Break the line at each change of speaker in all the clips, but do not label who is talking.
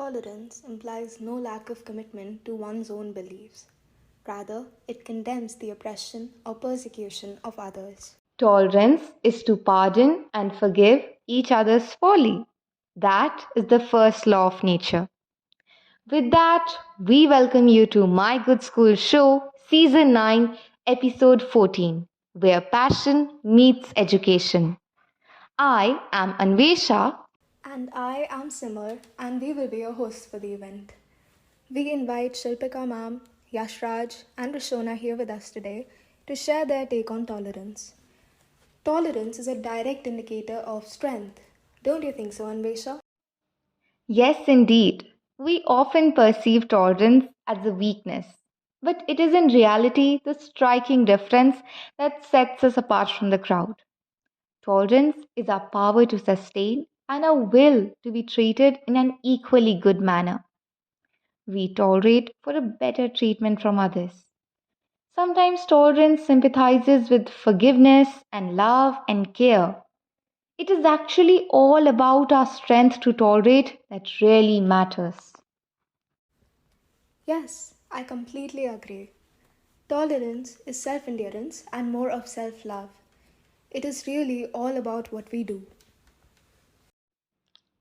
Tolerance implies no lack of commitment to one's own beliefs. Rather, it condemns the oppression or persecution of others.
Tolerance is to pardon and forgive each other's folly. That is the first law of nature. With that, we welcome you to My Good School Show, Season 9, Episode 14, where passion meets education. I am Anvesha.
And I am Simar, and we will be your hosts for the event. We invite Shilpika ma'am, Yashraj, and Rishona here with us today to share their take on tolerance. Tolerance is a direct indicator of strength. Don't you think so, Anvesha?
Yes, indeed. We often perceive tolerance as a weakness, but it is in reality the striking difference that sets us apart from the crowd. Tolerance is our power to sustain and our will to be treated in an equally good manner. We tolerate for a better treatment from others. Sometimes tolerance sympathizes with forgiveness and love and care. It is actually all about our strength to tolerate that really matters.
Yes, I completely agree. Tolerance is self endurance and more of self love. It is really all about what we do.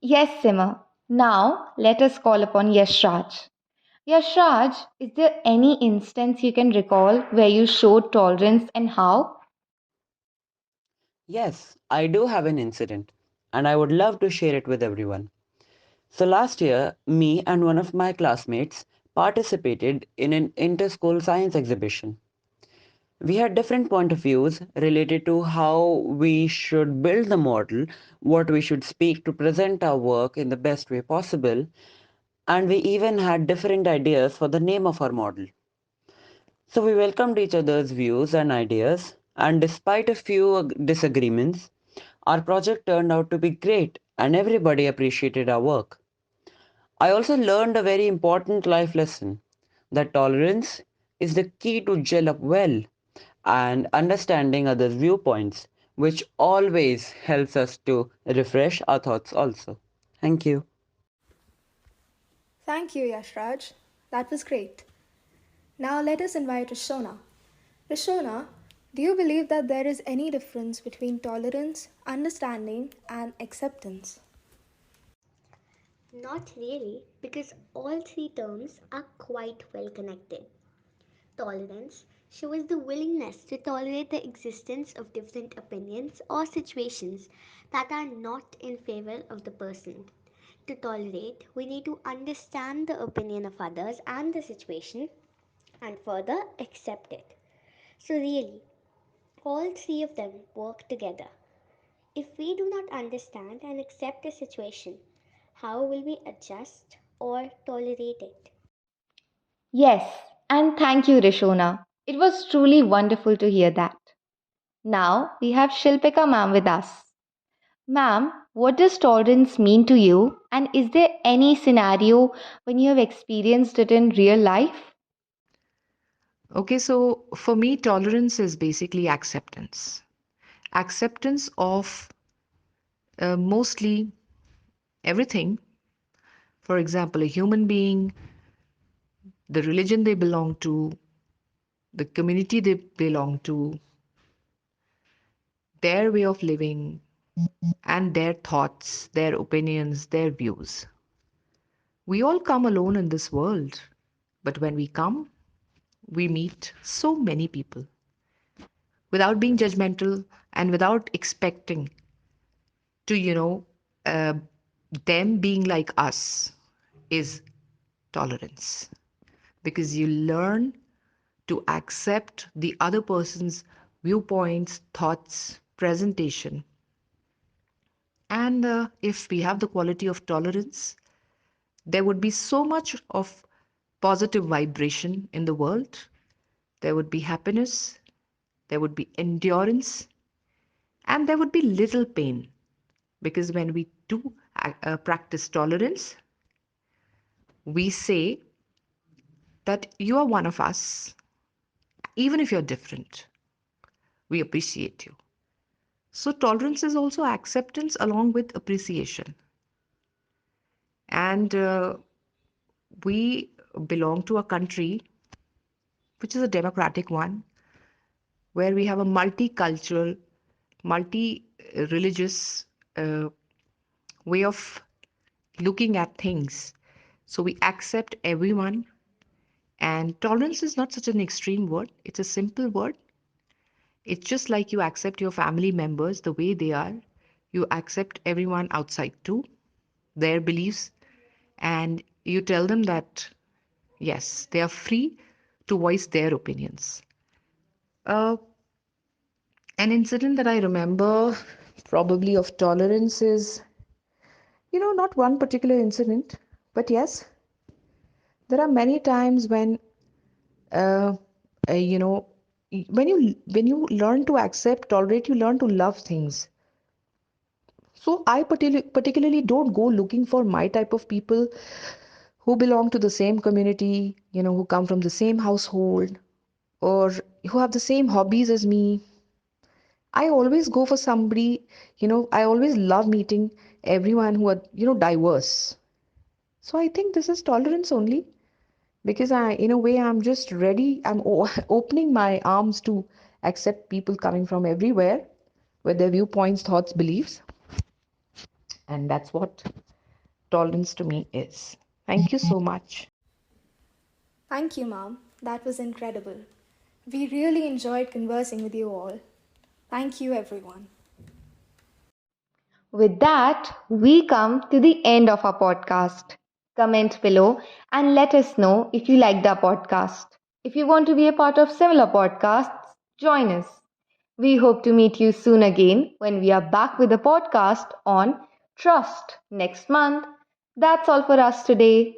Yes, Simmer. Now let us call upon Yashraj. Yashraj, is there any instance you can recall where you showed tolerance and how?
Yes, I do have an incident, and I would love to share it with everyone. So last year, me and one of my classmates participated in an inter-school science exhibition. We had different point of views related to how we should build the model, what we should speak to present our work in the best way possible, and we even had different ideas for the name of our model. So we welcomed each other's views and ideas, and despite a few disagreements, our project turned out to be great and everybody appreciated our work. I also learned a very important life lesson that tolerance is the key to gel up well and understanding others' viewpoints, which always helps us to refresh our thoughts also. Thank you.
Thank you, Yashraj. That was great. Now let us invite Rishona. Rishona, do you believe that there is any difference between tolerance, understanding, and acceptance?
Not really, because all three terms are quite well connected. Tolerance shows the willingness to tolerate the existence of different opinions or situations that are not in favor of the person. To tolerate, we need to understand the opinion of others and the situation and further accept it. So, really, all three of them work together. If we do not understand and accept a situation, how will we adjust or tolerate it?
Yes, and thank you, Rishona. It was truly wonderful to hear that. Now we have Shilpika ma'am with us. Ma'am, what does tolerance mean to you? And is there any scenario when you have experienced it in real life?
Okay, so for me, tolerance is basically acceptance. Acceptance of mostly everything. For example, a human being, the religion they belong to, the community they belong to, their way of living, and their thoughts, their opinions, their views. We all come alone in this world, but when we come, we meet so many people without being judgmental and without expecting to, uh, them being like us is tolerance. Because you learn to accept the other person's viewpoints, thoughts, presentation. And if we have the quality of tolerance, there would be so much of positive vibration in the world. There would be happiness, there would be endurance, and there would be little pain. Because when we do practice tolerance, we say that you are one of us, even if you're different. We appreciate you. So, tolerance is also acceptance along with appreciation. And We belong to a country which is a democratic one, where we have a multicultural, multi religious uh, way of looking at things. So we accept everyone, and tolerance is not such an extreme word, it's a simple word. It's just like you accept your family members the way they are, you accept everyone outside too, their beliefs, and you tell them that yes, they are free to voice their opinions. Uh, an incident that I remember probably of tolerance is, not one particular incident, but yes, there are many times when, uh, you know, when you learn to accept, tolerate, you learn to love things. So I particularly don't go looking for my type of people who belong to the same community, who come from the same household, or who have the same hobbies as me. I always go for somebody, I always love meeting everyone who are, diverse. So I think this is tolerance only, because in a way, I'm just ready. I'm opening my arms to accept people coming from everywhere with their viewpoints, thoughts, beliefs. And that's what tolerance to me is. Thank you so much.
Thank you, Mom. That was incredible. We really enjoyed conversing with you all. Thank you, everyone.
With that, we come to the end of our podcast. Comment below and let us know if you liked our podcast. If you want to be a part of similar podcasts, join us. We hope to meet you soon again when we are back with a podcast on trust next month. That's all for us today.